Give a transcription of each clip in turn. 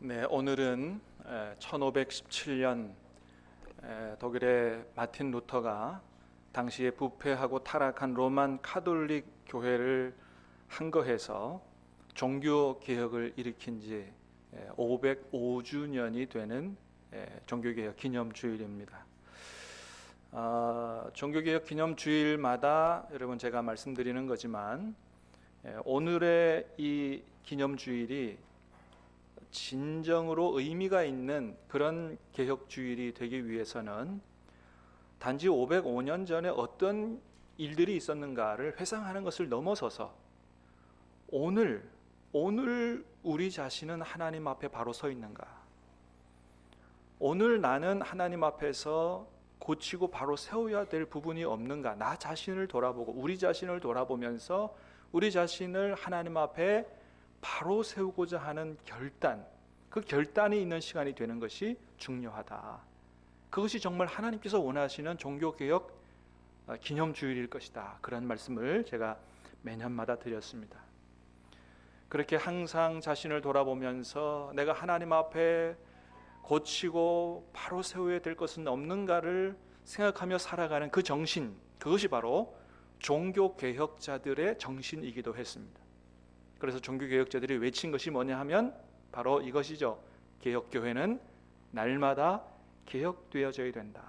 네, 오늘은 1517년 독일의 마틴 루터가 당시에 부패하고 타락한 로만 카톨릭 교회를 항거해서 종교 개혁을 일으킨 지 505주년이 되는 종교개혁 기념주일입니다. 종교개혁 기념주일마다 여러분 제가 말씀드리는 거지만 오늘의 이 기념주일이 진정으로 의미가 있는 그런 개혁주일이 되기 위해서는 단지 505년 전에 어떤 일들이 있었는가를 회상하는 것을 넘어서서 오늘 우리 자신은 하나님 앞에 바로 서 있는가? 오늘 나는 하나님 앞에서 고치고 바로 세워야 될 부분이 없는가? 나 자신을 돌아보고 우리 자신을 돌아보면서 우리 자신을 하나님 앞에 바로 세우고자 하는 결단, 그 결단이 있는 시간이 되는 것이 중요하다. 그것이 정말 하나님께서 원하시는 종교개혁 기념주일일 것이다. 그런 말씀을 제가 매년마다 드렸습니다. 그렇게 항상 자신을 돌아보면서 내가 하나님 앞에 고치고 바로 세워야 될 것은 없는가를 생각하며 살아가는 그 정신, 그것이 바로 종교개혁자들의 정신이기도 했습니다. 그래서 종교개혁자들이 외친 것이 뭐냐 하면 바로 이것이죠. 개혁교회는 날마다 개혁되어져야 된다.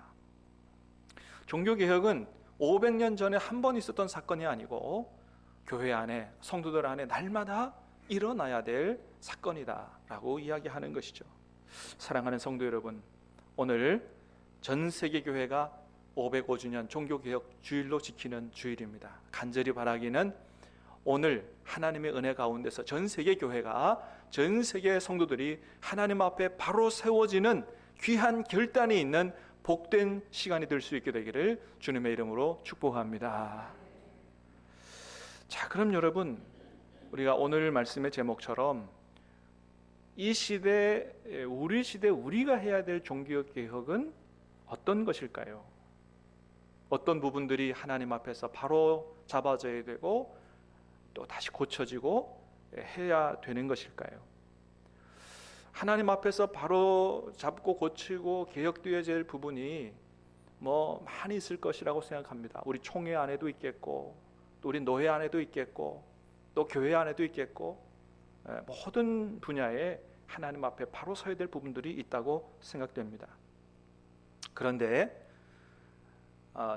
종교개혁은 500년 전에 한 번 있었던 사건이 아니고 교회 안에, 성도들 안에 날마다 일어나야 될 사건이다 라고 이야기하는 것이죠. 사랑하는 성도 여러분, 오늘 전 세계 교회가 505주년 종교개혁 주일로 지키는 주일입니다. 간절히 바라기는 오늘 하나님의 은혜 가운데서 전 세계 교회가, 전 세계 성도들이 하나님 앞에 바로 세워지는 귀한 결단이 있는 복된 시간이 될 수 있게 되기를 주님의 이름으로 축복합니다. 자, 그럼 여러분, 우리가 오늘 말씀의 제목처럼 이 시대, 우리 시대 우리가 해야 될 종교개혁은 어떤 것일까요? 어떤 부분들이 하나님 앞에서 바로 잡아져야 되고 또 다시 고쳐지고 해야 되는 것일까요? 하나님 앞에서 바로 잡고 고치고 개혁되어야 될 부분이 많이 있을 것이라고 생각합니다. 우리 총회 안에도 있겠고, 또 우리 노회 안에도 있겠고, 또 교회 안에도 있겠고, 모든 분야에 하나님 앞에 바로 서야 될 부분들이 있다고 생각됩니다. 그런데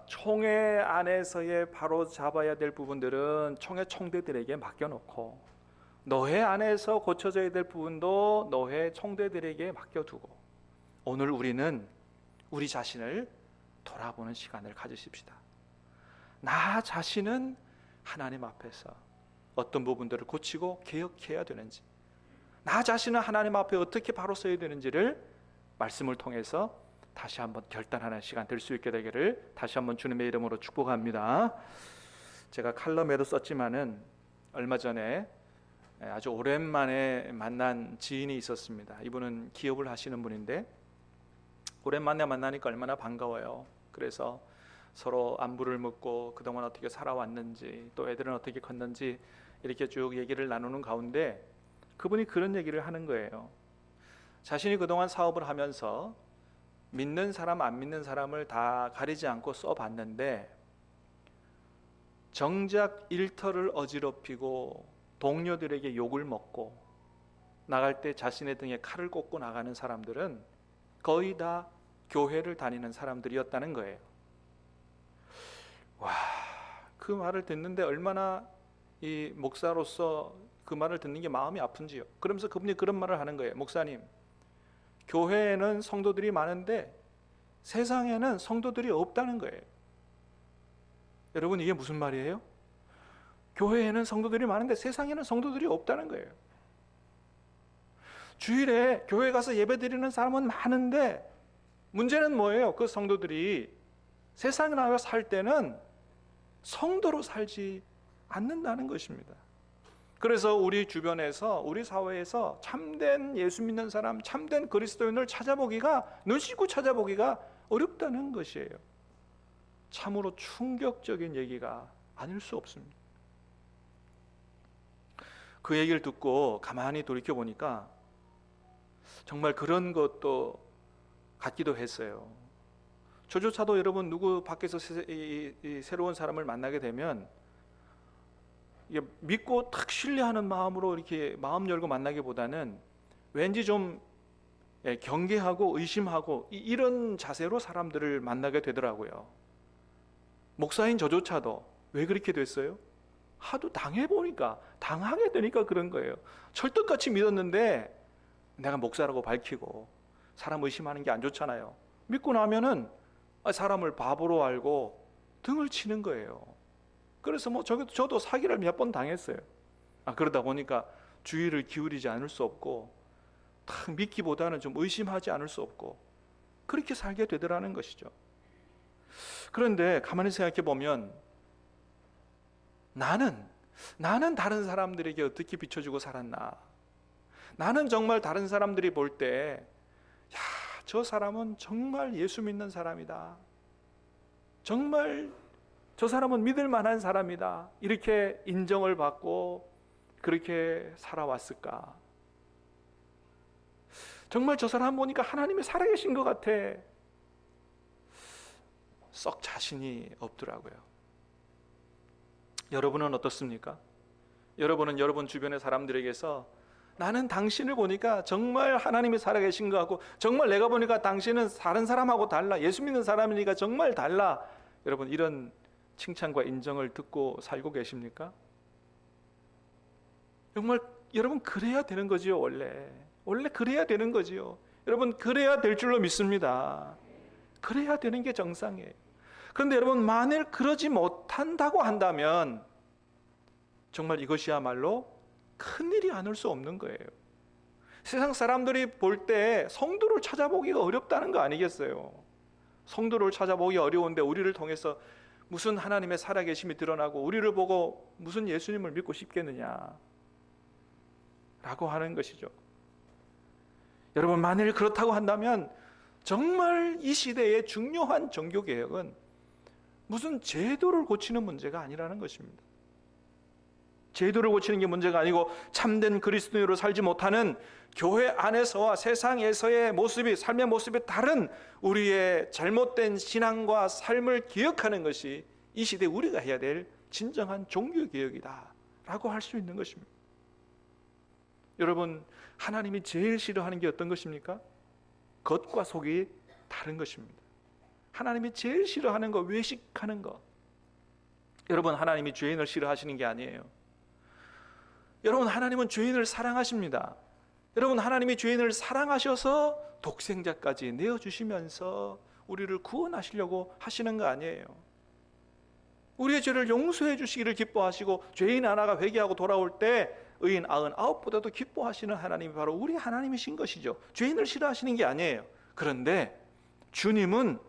총회 안에서의 바로 잡아야 될 부분들은 총회 총대들에게 맡겨놓고, 노회 안에서 고쳐져야 될 부분도 노회 총대들에게 맡겨두고, 오늘 우리는 우리 자신을 돌아보는 시간을 가지십시다. 나 자신은 하나님 앞에서 어떤 부분들을 고치고 개혁해야 되는지, 나 자신은 하나님 앞에 어떻게 바로 서야 되는지를 말씀을 통해서 다시 한번 결단하는 시간 될 수 있게 되기를 다시 한번 주님의 이름으로 축복합니다. 제가 칼럼에도 썼지만은 얼마 전에 아주 오랜만에 만난 지인이 있었습니다. 이분은 기업을 하시는 분인데 오랜만에 만나니까 얼마나 반가워요. 그래서 서로 안부를 묻고 그동안 어떻게 살아왔는지, 또 애들은 어떻게 컸는지 이렇게 쭉 얘기를 나누는 가운데 그분이 그런 얘기를 하는 거예요. 자신이 그동안 사업을 하면서 믿는 사람 안 믿는 사람을 다 가리지 않고 써봤는데 정작 일터를 어지럽히고 동료들에게 욕을 먹고 나갈 때 자신의 등에 칼을 꽂고 나가는 사람들은 거의 다 교회를 다니는 사람들이었다는 거예요. 와, 그 말을 듣는데 얼마나 이 목사로서 그 말을 듣는 게 마음이 아픈지요. 그러면서 그분이 그런 말을 하는 거예요. 목사님, 교회에는 성도들이 많은데 세상에는 성도들이 없다는 거예요. 여러분, 이게 무슨 말이에요? 교회에는 성도들이 많은데 세상에는 성도들이 없다는 거예요. 주일에 교회 가서 예배 드리는 사람은 많은데 문제는 뭐예요? 그 성도들이 세상에 나와 살 때는 성도로 살지 않는다는 것입니다. 그래서 우리 주변에서, 우리 사회에서 참된 예수 믿는 사람, 참된 그리스도인을 찾아보기가, 눈 씻고 찾아보기가 어렵다는 것이에요. 참으로 충격적인 얘기가 아닐 수 없습니다. 그 얘기를 듣고 가만히 돌이켜보니까 정말 그런 것도 같기도 했어요. 저조차도 여러분 누구 밖에서 새로운 사람을 만나게 되면 이게 믿고 탁 신뢰하는 마음으로 이렇게 마음 열고 만나기보다는 왠지 좀 경계하고 의심하고 이런 자세로 사람들을 만나게 되더라고요. 목사인 저조차도 왜 그렇게 됐어요? 하도 당해보니까, 당하게 되니까 그런 거예요. 철떡같이 믿었는데 내가 목사라고 밝히고 사람 의심하는 게 안 좋잖아요. 믿고 나면은 사람을 바보로 알고 등을 치는 거예요. 그래서 저도 사기를 몇 번 당했어요. 그러다 보니까 주의를 기울이지 않을 수 없고 탁 믿기보다는 좀 의심하지 않을 수 없고 그렇게 살게 되더라는 것이죠. 그런데 가만히 생각해 보면 나는 다른 사람들에게 어떻게 비춰주고 살았나? 나는 정말 다른 사람들이 볼 때 저 사람은 정말 예수 믿는 사람이다. 정말 저 사람은 믿을 만한 사람이다. 이렇게 인정을 받고 그렇게 살아왔을까? 정말 저 사람 보니까 하나님이 살아계신 것 같아. 썩 자신이 없더라고요. 여러분은 어떻습니까? 여러분은 여러분 주변의 사람들에게서 나는 당신을 보니까 정말 하나님이 살아계신 것 같고 정말 내가 보니까 당신은 다른 사람하고 달라. 예수 믿는 사람이니까 정말 달라. 여러분 이런 칭찬과 인정을 듣고 살고 계십니까? 정말 여러분 그래야 되는 거지요. 원래 그래야 되는 거지요. 여러분 그래야 될 줄로 믿습니다. 그래야 되는 게 정상이에요. 그런데 여러분 만일 그러지 못한다고 한다면 정말 이것이야말로 큰일이 아닐 수 없는 거예요. 세상 사람들이 볼 때 성도를 찾아보기가 어렵다는 거 아니겠어요? 성도를 찾아보기 어려운데 우리를 통해서 무슨 하나님의 살아계심이 드러나고 우리를 보고 무슨 예수님을 믿고 싶겠느냐 라고 하는 것이죠. 여러분 만일 그렇다고 한다면 정말 이 시대의 중요한 종교개혁은 무슨 제도를 고치는 문제가 아니라는 것입니다. 제도를 고치는 게 문제가 아니고 참된 그리스도인으로 살지 못하는 교회 안에서와 세상에서의 모습이, 삶의 모습이 다른 우리의 잘못된 신앙과 삶을 기억하는 것이 이 시대에 우리가 해야 될 진정한 종교개혁이다 라고 할 수 있는 것입니다. 여러분 하나님이 제일 싫어하는 게 어떤 것입니까? 겉과 속이 다른 것입니다. 하나님이 제일 싫어하는 거, 외식하는 거. 여러분 하나님이 죄인을 싫어하시는 게 아니에요. 여러분 하나님은 죄인을 사랑하십니다. 여러분 하나님이 죄인을 사랑하셔서 독생자까지 내어주시면서 우리를 구원하시려고 하시는 거 아니에요. 우리의 죄를 용서해 주시기를 기뻐하시고 죄인 하나가 회개하고 돌아올 때 의인 99보다도 기뻐하시는 하나님이 바로 우리 하나님이신 것이죠. 죄인을 싫어하시는 게 아니에요. 그런데 주님은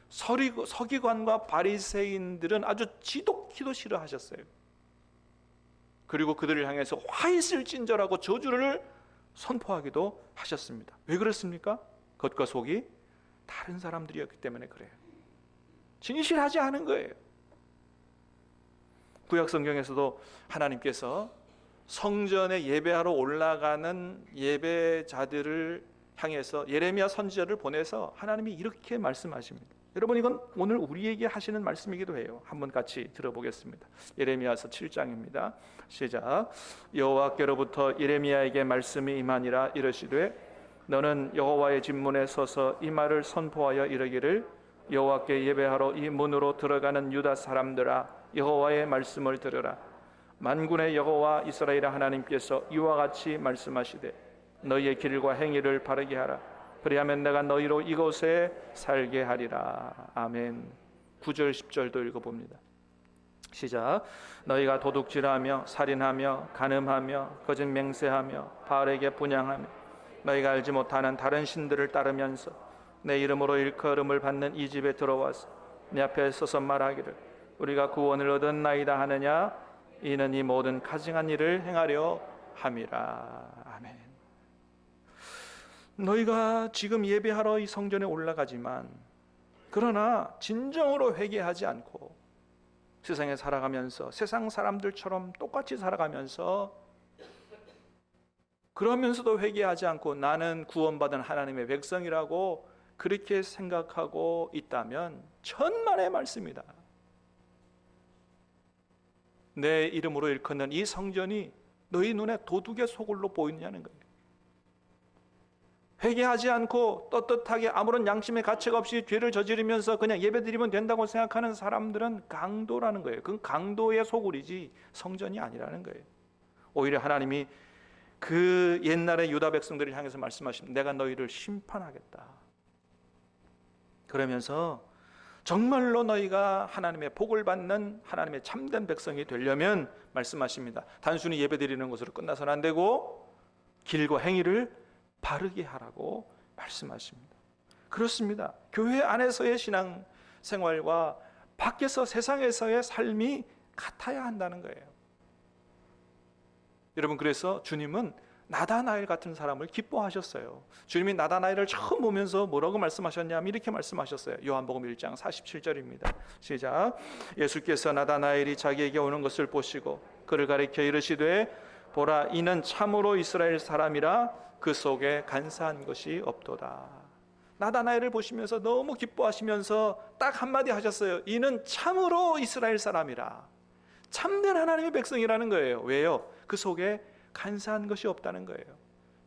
서기관과 바리새인들은 아주 지독히도 싫어하셨어요. 그리고 그들을 향해서 화 있을 찐절하고 저주를 선포하기도 하셨습니다. 왜 그렇습니까? 겉과 속이 다른 사람들이었기 때문에 그래요. 진실하지 않은 거예요. 구약 성경에서도 하나님께서 성전에 예배하러 올라가는 예배자들을 향해서 예레미야 선지자를 보내서 하나님이 이렇게 말씀하십니다. 여러분 이건 오늘 우리에게 하시는 말씀이기도 해요. 한번 같이 들어보겠습니다. 예레미야서 7장입니다. 시작. 여호와께로부터 예레미야에게 말씀이 임하니라. 이르시되 너는 여호와의 진문에 서서 이 말을 선포하여 이르기를 여호와께 예배하러 이 문으로 들어가는 유다 사람들아 여호와의 말씀을 들으라. 만군의 여호와 이스라엘 하나님께서 이와 같이 말씀하시되 너희의 길과 행위를 바르게 하라. 그리하면 내가 너희로 이곳에 살게 하리라. 아멘. 9절 10절도 읽어봅니다. 시작. 너희가 도둑질하며 살인하며 간음하며 거짓 맹세하며 바알에게 분향하며 너희가 알지 못하는 다른 신들을 따르면서 내 이름으로 일컬음을 받는 이 집에 들어와서 내 앞에 서서 말하기를 우리가 구원을 얻었나이다 하느냐. 이는 이 모든 가증한 일을 행하려 함이라. 아멘. 너희가 지금 예배하러 이 성전에 올라가지만 그러나 진정으로 회개하지 않고 세상에 살아가면서 세상 사람들처럼 똑같이 살아가면서 그러면서도 회개하지 않고 나는 구원받은 하나님의 백성이라고 그렇게 생각하고 있다면 천만의 말씀이다. 내 이름으로 일컫는 이 성전이 너희 눈에 도둑의 소굴로 보이느냐는 거예요. 회개하지 않고 떳떳하게 아무런 양심의 가책 없이 죄를 저지르면서 그냥 예배드리면 된다고 생각하는 사람들은 강도라는 거예요. 그건 강도의 소굴이지 성전이 아니라는 거예요. 오히려 하나님이 그 옛날의 유다 백성들을 향해서 말씀하십니다. 내가 너희를 심판하겠다. 그러면서 정말로 너희가 하나님의 복을 받는 하나님의 참된 백성이 되려면 말씀하십니다. 단순히 예배드리는 것으로 끝나서는 안 되고 길고 행위를 바르게 하라고 말씀하십니다. 그렇습니다. 교회 안에서의 신앙 생활과 밖에서 세상에서의 삶이 같아야 한다는 거예요. 여러분, 그래서 주님은 나다나엘 같은 사람을 기뻐하셨어요. 주님이 나다나엘을 처음 보면서 뭐라고 말씀하셨냐면 이렇게 말씀하셨어요. 요한복음 1장 47절입니다. 시작. 예수께서 나다나엘이 자기에게 오는 것을 보시고 그를 가리켜 이르시되 보라, 이는 참으로 이스라엘 사람이라 그 속에 간사한 것이 없도다. 나다나엘을 보시면서 너무 기뻐하시면서 딱 한마디 하셨어요. 이는 참으로 이스라엘 사람이라. 참된 하나님의 백성이라는 거예요. 왜요? 그 속에 간사한 것이 없다는 거예요.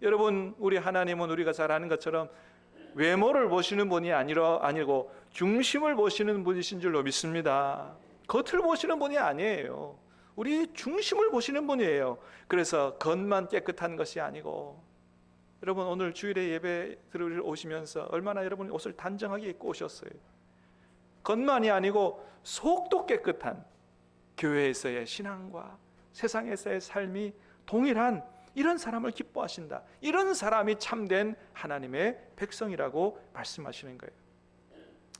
여러분, 우리 하나님은 우리가 잘 아는 것처럼 외모를 보시는 분이 아니고 중심을 보시는 분이신 줄로 믿습니다. 겉을 보시는 분이 아니에요. 우리 중심을 보시는 분이에요. 그래서 겉만 깨끗한 것이 아니고, 여러분 오늘 주일에 예배 들으러 오시면서 얼마나 여러분이 옷을 단정하게 입고 오셨어요. 겉만이 아니고 속도 깨끗한 교회에서의 신앙과 세상에서의 삶이 동일한 이런 사람을 기뻐하신다. 이런 사람이 참된 하나님의 백성이라고 말씀하시는 거예요.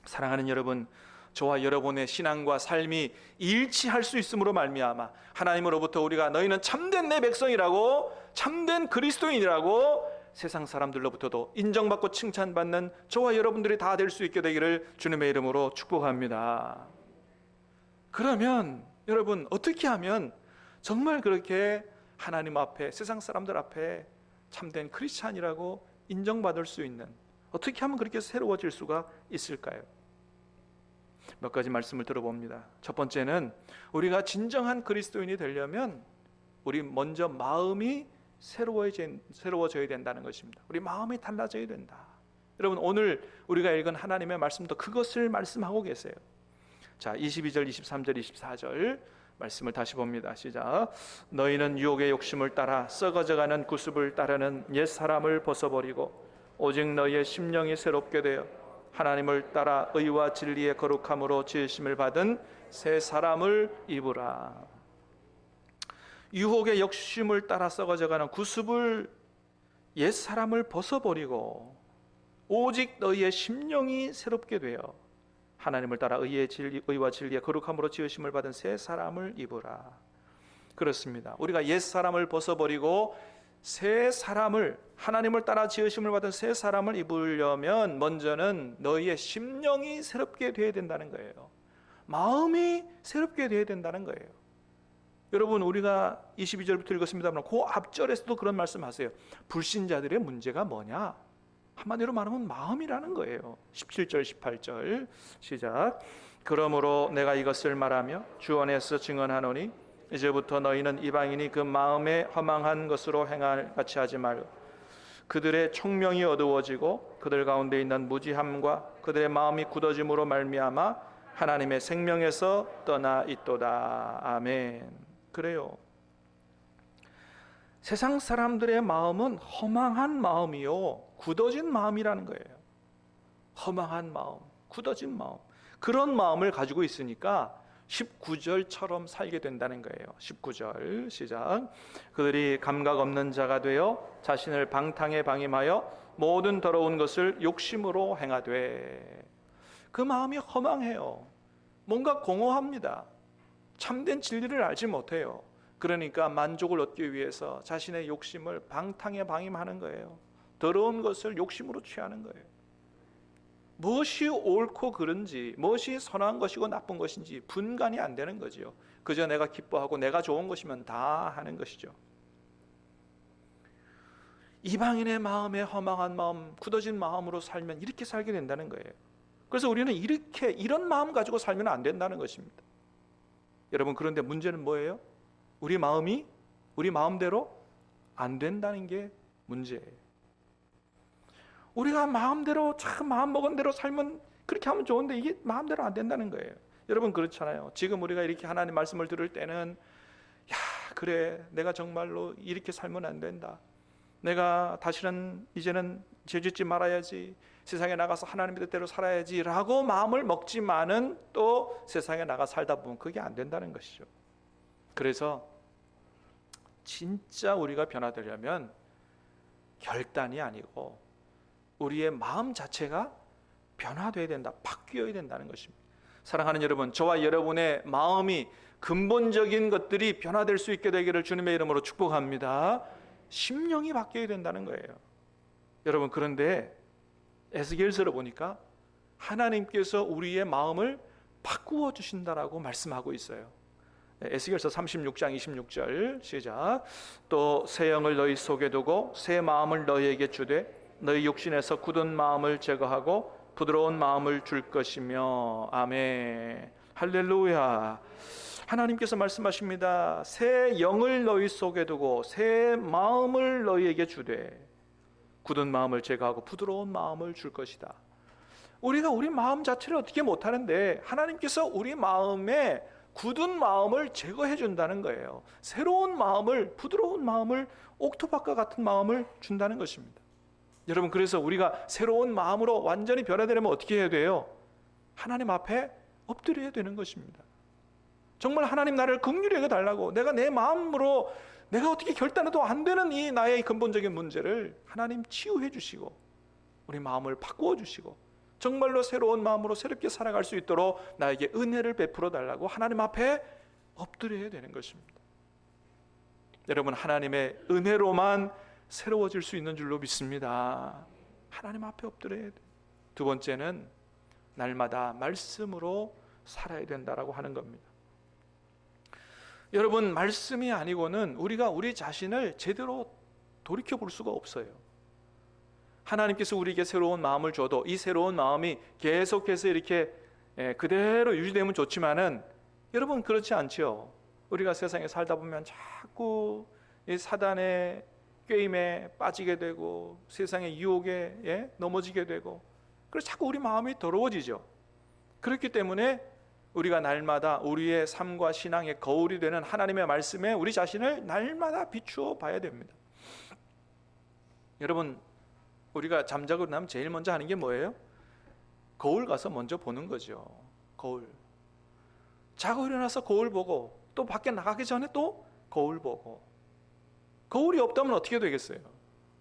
사랑하는 여러분, 저와 여러분의 신앙과 삶이 일치할 수 있음으로 말미암아 하나님으로부터 우리가 너희는 참된 내 백성이라고, 참된 그리스도인이라고 세상 사람들로부터도 인정받고 칭찬받는 저와 여러분들이 다 될 수 있게 되기를 주님의 이름으로 축복합니다. 그러면 여러분, 어떻게 하면 정말 그렇게 하나님 앞에, 세상 사람들 앞에 참된 크리스찬이라고 인정받을 수 있는, 어떻게 하면 그렇게 새로워질 수가 있을까요? 몇 가지 말씀을 들어봅니다. 첫 번째는 우리가 진정한 그리스도인이 되려면 우리 먼저 마음이 새로워져야 된다는 것입니다. 우리 마음이 달라져야 된다. 여러분, 오늘 우리가 읽은 하나님의 말씀도 그것을 말씀하고 계세요. 자, 22절, 23절, 24절 말씀을 다시 봅니다. 시작. 너희는 유혹의 욕심을 따라 썩어져가는 구습을 따르는 옛사람을 벗어버리고 오직 너희의 심령이 새롭게 되어 하나님을 따라 의와 진리의 거룩함으로 지으심을 받은 새 사람을 입으라. 유혹의 욕심을 따라 썩어져가는 구습을, 옛사람을 벗어버리고 오직 너희의 심령이 새롭게 되어 하나님을 따라 의와 진리의 거룩함으로 지으심을 받은 새 사람을 입으라. 그렇습니다. 우리가 옛사람을 벗어버리고 새 사람을, 하나님을 따라 지으심을 받은 새 사람을 입으려면 먼저는 너희의 심령이 새롭게 되어야 된다는 거예요. 마음이 새롭게 되어야 된다는 거예요. 여러분, 우리가 22절부터 읽었습니다만 그 앞절에서도 그런 말씀하세요. 불신자들의 문제가 뭐냐? 한마디로 말하면 마음이라는 거예요. 17절 18절 시작. 그러므로 내가 이것을 말하며 주 안에서 증언하노니 이제부터 너희는 이방인이 그 마음에 허망한 것으로 행할 같이 하지 말고 그들의 총명이 어두워지고 그들 가운데 있는 무지함과 그들의 마음이 굳어짐으로 말미암아 하나님의 생명에서 떠나 있도다. 아멘. 그래요. 세상 사람들의 마음은 허망한 마음이요, 굳어진 마음이라는 거예요. 허망한 마음, 굳어진 마음, 그런 마음을 가지고 있으니까 19절처럼 살게 된다는 거예요. 19절 시작. 그들이 감각 없는 자가 되어 자신을 방탕에 방임하여 모든 더러운 것을 욕심으로 행하되. 그 마음이 허망해요. 뭔가 공허합니다. 참된 진리를 알지 못해요. 그러니까 만족을 얻기 위해서 자신의 욕심을 방탕에 방임하는 거예요. 더러운 것을 욕심으로 취하는 거예요. 무엇이 옳고 그른지, 무엇이 선한 것이고 나쁜 것인지 분간이 안 되는 거죠. 그저 내가 기뻐하고 내가 좋은 것이면 다 하는 것이죠. 이방인의 마음에 허망한 마음, 굳어진 마음으로 살면 이렇게 살게 된다는 거예요. 그래서 우리는 이런 마음 가지고 살면 안 된다는 것입니다. 여러분, 그런데 문제는 뭐예요? 우리 마음이 우리 마음대로 안 된다는 게 문제예요. 우리가 마음대로 참 마음 먹은 대로 살면 그렇게 하면 좋은데 이게 마음대로 안 된다는 거예요. 여러분, 그렇잖아요. 지금 우리가 이렇게 하나님 말씀을 들을 때는 야, 그래, 내가 정말로 이렇게 살면 안 된다. 내가 다시는 이제는 죄짓지 말아야지, 세상에 나가서 하나님의 뜻대로 살아야지 라고 마음을 먹지만은 또 세상에 나가 살다 보면 그게 안 된다는 것이죠. 그래서 진짜 우리가 변화되려면 결단이 아니고 우리의 마음 자체가 변화되어야 된다, 바뀌어야 된다는 것입니다. 사랑하는 여러분, 저와 여러분의 마음이 근본적인 것들이 변화될 수 있게 되기를 주님의 이름으로 축복합니다. 심령이 바뀌어야 된다는 거예요. 여러분, 그런데 에스겔서를 보니까 하나님께서 우리의 마음을 바꾸어 주신다라고 말씀하고 있어요. 에스겔서 36장 26절 시작. 또 새 영을 너희 속에 두고 새 마음을 너희에게 주되 너희 육신에서 굳은 마음을 제거하고 부드러운 마음을 줄 것이며. 아멘. 할렐루야. 하나님께서 말씀하십니다. 새 영을 너희 속에 두고 새 마음을 너희에게 주되 굳은 마음을 제거하고 부드러운 마음을 줄 것이다. 우리가 우리 마음 자체를 어떻게 못하는데 하나님께서 우리 마음에 굳은 마음을 제거해 준다는 거예요. 새로운 마음을, 부드러운 마음을, 옥토박과 같은 마음을 준다는 것입니다. 여러분, 그래서 우리가 새로운 마음으로 완전히 변화되려면 어떻게 해야 돼요? 하나님 앞에 엎드려야 되는 것입니다. 정말 하나님 나를 긍휼히 여겨 달라고, 내가 내 마음으로 내가 어떻게 결단해도 안 되는 이 나의 근본적인 문제를 하나님 치유해 주시고 우리 마음을 바꾸어 주시고 정말로 새로운 마음으로 새롭게 살아갈 수 있도록 나에게 은혜를 베풀어 달라고 하나님 앞에 엎드려야 되는 것입니다. 여러분, 하나님의 은혜로만 새로워질 수 있는 줄로 믿습니다. 하나님 앞에 엎드려야 돼요. 두 번째는 날마다 말씀으로 살아야 된다라고 하는 겁니다. 여러분, 말씀이 아니고는 우리가 우리 자신을 제대로 돌이켜 볼 수가 없어요. 하나님께서 우리에게 새로운 마음을 줘도 이 새로운 마음이 계속해서 이렇게 그대로 유지되면 좋지만은 여러분, 그렇지 않죠. 우리가 세상에 살다 보면 자꾸 이 사단의 꾀임에 빠지게 되고 세상의 유혹에 넘어지게 되고 그래서 자꾸 우리 마음이 더러워지죠. 그렇기 때문에 우리가 날마다 우리의 삶과 신앙의 거울이 되는 하나님의 말씀에 우리 자신을 날마다 비추어 봐야 됩니다. 여러분, 우리가 잠자고 나면 제일 먼저 하는 게 뭐예요? 거울 가서 먼저 보는 거죠. 거울. 자고 일어나서 거울 보고 또 밖에 나가기 전에 또 거울 보고. 거울이 없다면 어떻게 되겠어요?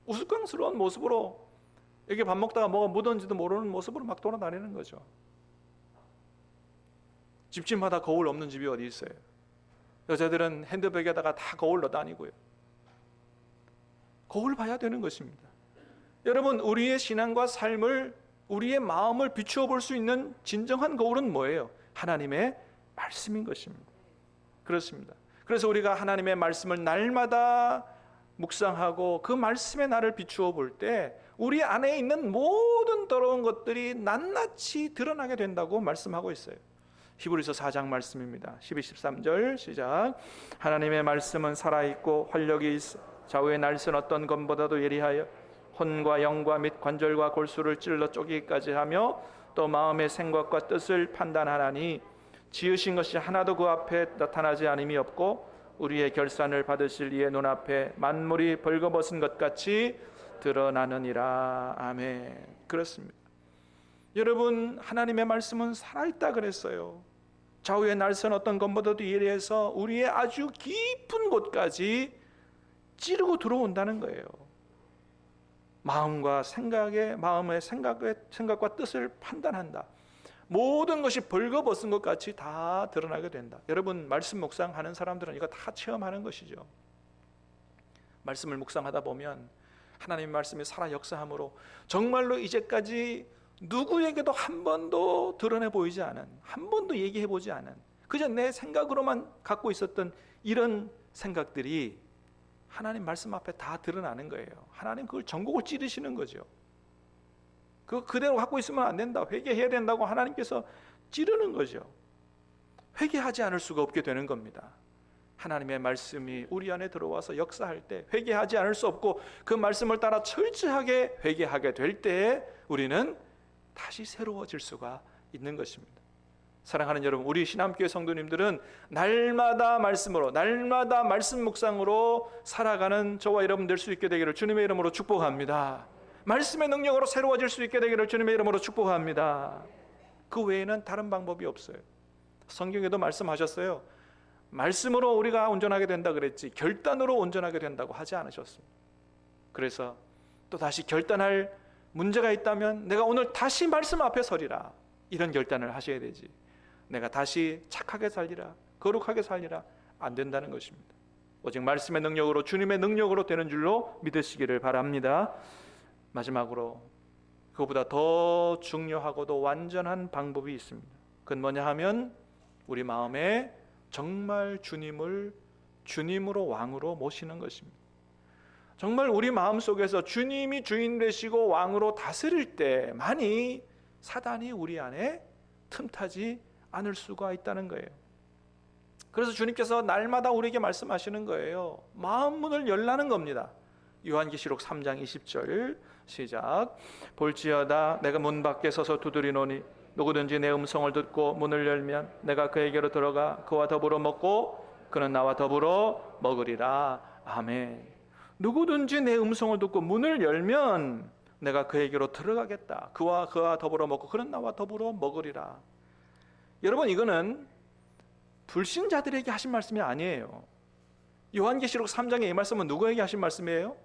우스꽝스러운 모습으로 이렇게 밥 먹다가 뭐가 묻었는지도 모르는 모습으로 막 돌아다니는 거죠. 집집마다 거울 없는 집이 어디 있어요? 여자들은 핸드백에다가 다 거울 넣어 다니고요. 거울 봐야 되는 것입니다. 여러분, 우리의 신앙과 삶을, 우리의 마음을 비추어 볼 수 있는 진정한 거울은 뭐예요? 하나님의 말씀인 것입니다. 그렇습니다. 그래서 우리가 하나님의 말씀을 날마다 묵상하고 그 말씀의 나를 비추어 볼 때 우리 안에 있는 모든 더러운 것들이 낱낱이 드러나게 된다고 말씀하고 있어요. 히브리서 4장 말씀입니다. 12, 13절 시작. 하나님의 말씀은 살아있고 활력이 있어 좌우의 날선 어떤 검보다도 예리하여 혼과 영과 및 관절과 골수를 찔러 쪼개기까지 하며 또 마음의 생각과 뜻을 판단하나니 지으신 것이 하나도 그 앞에 나타나지 않음이 없고 우리의 결산을 받으실 이의 눈앞에 만물이 벌거벗은 것 같이 드러나느니라. 아멘. 그렇습니다. 여러분, 하나님의 말씀은 살아있다 그랬어요. 좌우의 날선 어떤 것보다도 예리해서 우리의 아주 깊은 곳까지 찌르고 들어온다는 거예요. 마음과 생각의 마음의 생각과 뜻을 판단한다. 모든 것이 벌거벗은 것 같이 다 드러나게 된다. 여러분, 말씀 묵상하는 사람들은 이거 다 체험하는 것이죠. 말씀을 묵상하다 보면 하나님의 말씀이 살아 역사함으로 정말로 이제까지 누구에게도 한 번도 드러내 보이지 않은, 한 번도 얘기해 보지 않은, 그저 내 생각으로만 갖고 있었던 이런 생각들이 하나님 말씀 앞에 다 드러나는 거예요. 하나님 그걸 전곡을 찌르시는 거죠. 그거 그대로 갖고 있으면 안 된다, 회개해야 된다고 하나님께서 찌르는 거죠. 회개하지 않을 수가 없게 되는 겁니다. 하나님의 말씀이 우리 안에 들어와서 역사할 때 회개하지 않을 수 없고, 그 말씀을 따라 철저하게 회개하게 될 때 우리는 다시 새로워질 수가 있는 것입니다. 사랑하는 여러분, 우리 신함교회 성도님들은 날마다 말씀으로, 날마다 말씀 묵상으로 살아가는 저와 여러분 될 수 있게 되기를 주님의 이름으로 축복합니다. 말씀의 능력으로 새로워질 수 있게 되기를 주님의 이름으로 축복합니다. 그 외에는 다른 방법이 없어요. 성경에도 말씀하셨어요. 말씀으로 우리가 온전하게 된다 그랬지 결단으로 온전하게 된다고 하지 않으셨습니다. 그래서 또 다시 결단할 문제가 있다면 내가 오늘 다시 말씀 앞에 서리라, 이런 결단을 하셔야 되지, 내가 다시 착하게 살리라, 거룩하게 살리라, 안 된다는 것입니다. 오직 말씀의 능력으로, 주님의 능력으로 되는 줄로 믿으시기를 바랍니다. 마지막으로 그보다 더 중요하고도 완전한 방법이 있습니다. 그건 뭐냐 하면 우리 마음에 정말 주님을 주님으로 왕으로 모시는 것입니다. 정말 우리 마음속에서 주님이 주인 되시고 왕으로 다스릴 때만이 사단이 우리 안에 틈타지 않을 수가 있다는 거예요. 그래서 주님께서 날마다 우리에게 말씀하시는 거예요. 마음 문을 열라는 겁니다. 요한계시록 3장 20절 시작. 볼지어다 내가 문 밖에 서서 두드리노니 누구든지 내 음성을 듣고 문을 열면 내가 그에게로 들어가 그와 더불어 먹고 그는 나와 더불어 먹으리라. 아멘. 누구든지 내 음성을 듣고 문을 열면 내가 그에게로 들어가겠다. 그와 더불어 먹고 그는 나와 더불어 먹으리라. 여러분, 이거는 불신자들에게 하신 말씀이 아니에요. 요한계시록 3장의 이 말씀은 누구에게 하신 말씀이에요?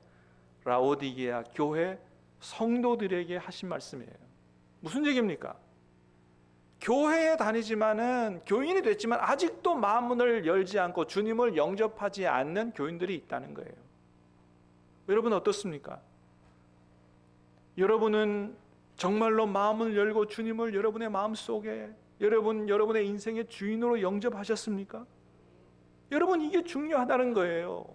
라오디게아 교회 성도들에게 하신 말씀이에요. 무슨 얘기입니까? 교회에 다니지만은, 교인이 됐지만 아직도 마음문을 열지 않고 주님을 영접하지 않는 교인들이 있다는 거예요. 여러분 어떻습니까? 여러분은 정말로 마음을 열고 주님을 여러분의 마음속에, 여러분의 인생의 주인으로 영접하셨습니까? 여러분, 이게 중요하다는 거예요.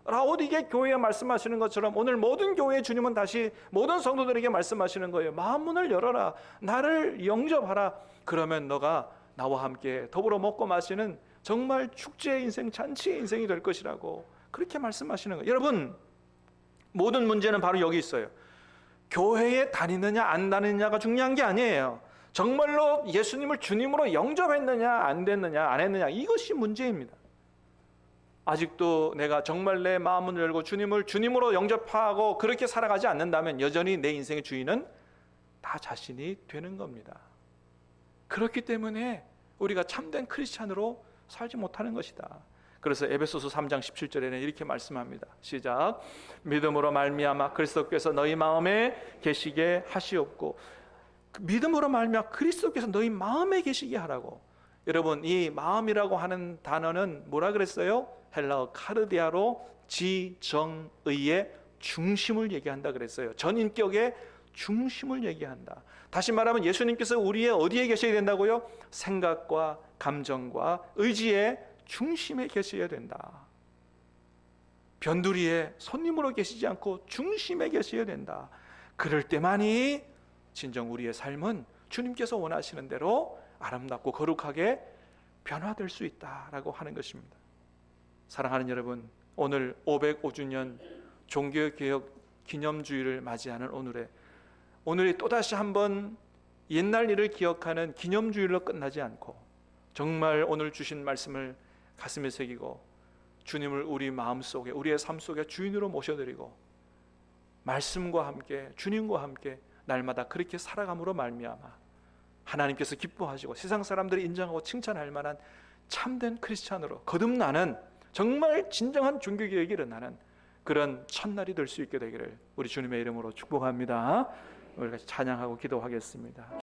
라오디게 교회에 말씀하시는 것처럼 오늘 모든 교회의 주님은 다시 모든 성도들에게 말씀하시는 거예요. 마음문을 열어라, 나를 영접하라. 그러면 너가 나와 함께 더불어 먹고 마시는 정말 축제의 인생, 잔치의 인생이 될 것이라고 그렇게 말씀하시는 거예요. 여러분, 모든 문제는 바로 여기 있어요. 교회에 다니느냐 안 다니느냐가 중요한 게 아니에요. 정말로 예수님을 주님으로 영접했느냐 안 됐느냐 안 했느냐, 이것이 문제입니다. 아직도 내가 정말 내 마음을 열고 주님을 주님으로 영접하고 그렇게 살아가지 않는다면 여전히 내 인생의 주인은 나 자신이 되는 겁니다. 그렇기 때문에 우리가 참된 크리스찬으로 살지 못하는 것이다. 그래서 에베소서 3장 17절에는 이렇게 말씀합니다. 시작. 믿음으로 말미암아 그리스도께서 너희 마음에 계시게 하시옵고. 믿음으로 말미암아 그리스도께서 너희 마음에 계시게 하라고. 여러분, 이 마음이라고 하는 단어는 뭐라 그랬어요? 헬라어 카르디아로 지정의의 중심을 얘기한다 그랬어요. 전인격의 중심을 얘기한다. 다시 말하면 예수님께서 우리의 어디에 계셔야 된다고요? 생각과 감정과 의지의 중심에 계셔야 된다. 변두리에 손님으로 계시지 않고 중심에 계셔야 된다. 그럴 때만이 진정 우리의 삶은 주님께서 원하시는 대로 아름답고 거룩하게 변화될 수 있다라고 하는 것입니다. 사랑하는 여러분, 오늘 505주년 종교개혁 기념주의를 맞이하는 오늘이 또다시 한번 옛날 일을 기억하는 기념주일로 끝나지 않고 정말 오늘 주신 말씀을 가슴에 새기고 주님을 우리 마음속에, 우리의 삶 속에 주인으로 모셔드리고 말씀과 함께, 주님과 함께 날마다 그렇게 살아감으로 말미암아 하나님께서 기뻐하시고 세상 사람들이 인정하고 칭찬할 만한 참된 크리스찬으로 거듭나는, 정말 진정한 종교개혁이 일어나는 그런 첫날이 될 수 있게 되기를 우리 주님의 이름으로 축복합니다. 우리 같이 찬양하고 기도하겠습니다.